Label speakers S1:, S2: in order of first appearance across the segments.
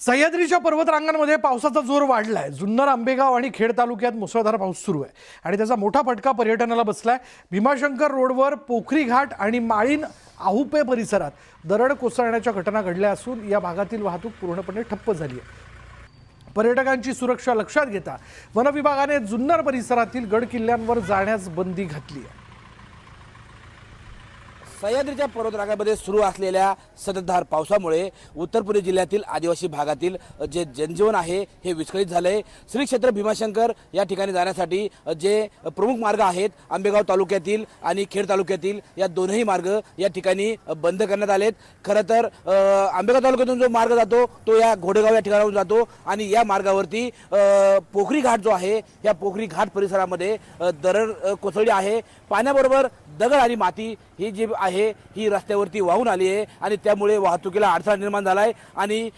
S1: सह्याद्रीच्या पर्वतरांगांमध्ये पावसाचा जोर वाढलाय। जुन्नर, आंबेगाव आणि खेड तालुक्यात मुसळधार पाऊस सुरू आहे आणि त्याचा मोठा फटका पर्यटनाला बसलाय। भीमाशंकर रोडवर पोखरी घाट आणि माळीन आहुपे परिसरात दरड कोसळण्याच्या घटना घडल्या असून या भागातील वाहतूक पूर्णपणे ठप्प झाली आहे। पर्यटकांची सुरक्षा लक्षात घेता वन विभागाने जुन्नर परिसरातील गड किल्ल्यांवर जाण्यास बंदी घातली आहे।
S2: सह्याद्रीच्या पर्वतरांगामध्ये सुरू असलेल्या संततधार पावसामुळे उत्तर पूर्व जिल्ह्यातील आदिवासी भागातील जे जनजीवन आहे हे विस्कळीत झाले। श्री क्षेत्र भीमाशंकर या ठिकाणी जाण्यासाठी जे प्रमुख मार्ग आहेत आंबेगाव तालुक्यातील आणि खेड तालुक्यातील या दोनही मार्ग या ठिकाणी बंद करण्यात आलेत। खरं तर आंबेगाव तालुक्यातून जो मार्ग जातो तो या घोडेगाव या ठिकाणाहून जातो आणि या मार्गावरती पोखरी घाट जो आहे या पोखरी घाट परिसरामध्ये दरड कोसळली आहे। पाण्याबरोबर दगड आणि माती ही जी आहे ही रस्त्यावरती वाहून आली आहे आणि त्यामुळे वाहतुकीला अडथळा निर्माण झाला आहे आणि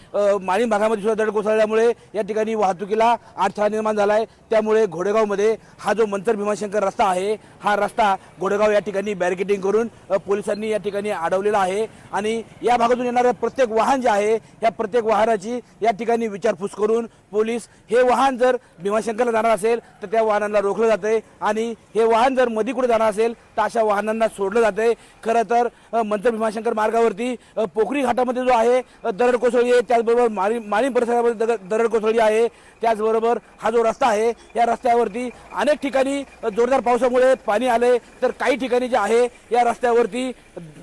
S2: माळीन भागामध्ये सुद्धा दगड कोसळल्यामुळे या ठिकाणी वाहतुकीला अडथळा निर्माण झाला आहे। त्यामुळे घोडेगावमध्ये हा जो मंचर भीमाशंकर रस्ता आहे हा रस्ता घोडेगाव या ठिकाणी बॅरिकेडिंग करून पोलिसांनी या ठिकाणी अडवलेला आहे आणि या भागातून येणारे प्रत्येक वाहन जे आहे या प्रत्येक वाहनाची या ठिकाणी विचारपूस करून पोलीस हे वाहन जर भीमाशंकरला जाणार असेल तर त्या वाहनांना रोखलं जाते आणि हे वाहन जर मध्ये कुठे जाणार असेल तर अशा वाहनांना सोडलं जाते। खरं तर मंचर भीमाशंकर मार्गावरती पोखरी घाटामध्ये जो आहे दरड कोसळली आहे, त्याचबरोबर माळीन परिसरामध्ये दरड कोसळली आहे। त्याचबरोबर हा जो रस्ता आहे या रस्त्यावरती अनेक ठिकाणी जोरदार पावसामुळे पाणी आले तर काही ठिकाणी जे आहे या रस्त्यावरती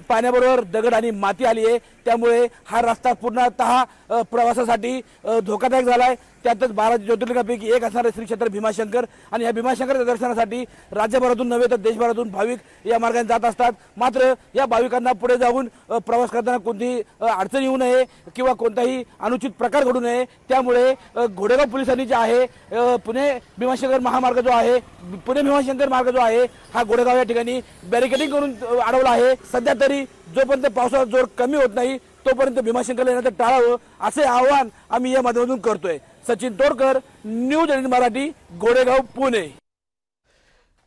S2: पाण्याबरोबर दगड आणि माती आली आहे। त्यामुळे हा रस्ता पूर्णतः प्रवासासाठी धोकादायक झालाय। त्यातच 12 ज्योतिर्लिंगापैकी एक असणारे श्री क्षेत्र भीमाशंकर आणि या भीमाशंकर दर्शनासाठी राज्यभरातून नव्हे तर देशभरातून भाविक या मार्गाने जात असतात। मात्र या भाविकांना पुढे जाऊन प्रवास करताना कोणतीही अडचण येऊ नये किंवा कोणताही अनुचित प्रकार घडू नये त्यामुळे घोडेगाव पोलिसांनी जे आहे पुणे भीमाशंकर महामार्ग जो आहे पुणे भीमाशंकर मार्ग जो आहे हा घोडेगाव या ठिकाणी बॅरिकेडिंग करून अडवला आहे। सध्या तरी जोपर्यंत पावसाचा जोर कमी होत नाही तोपर्यंत भीमाशंकरला येण्याचं टाळावं असे आवाहन आम्ही या माध्यमातून करतोय। सचिन तोडकर, न्यूज 18 मराठी, घोडेगाव, पुणे।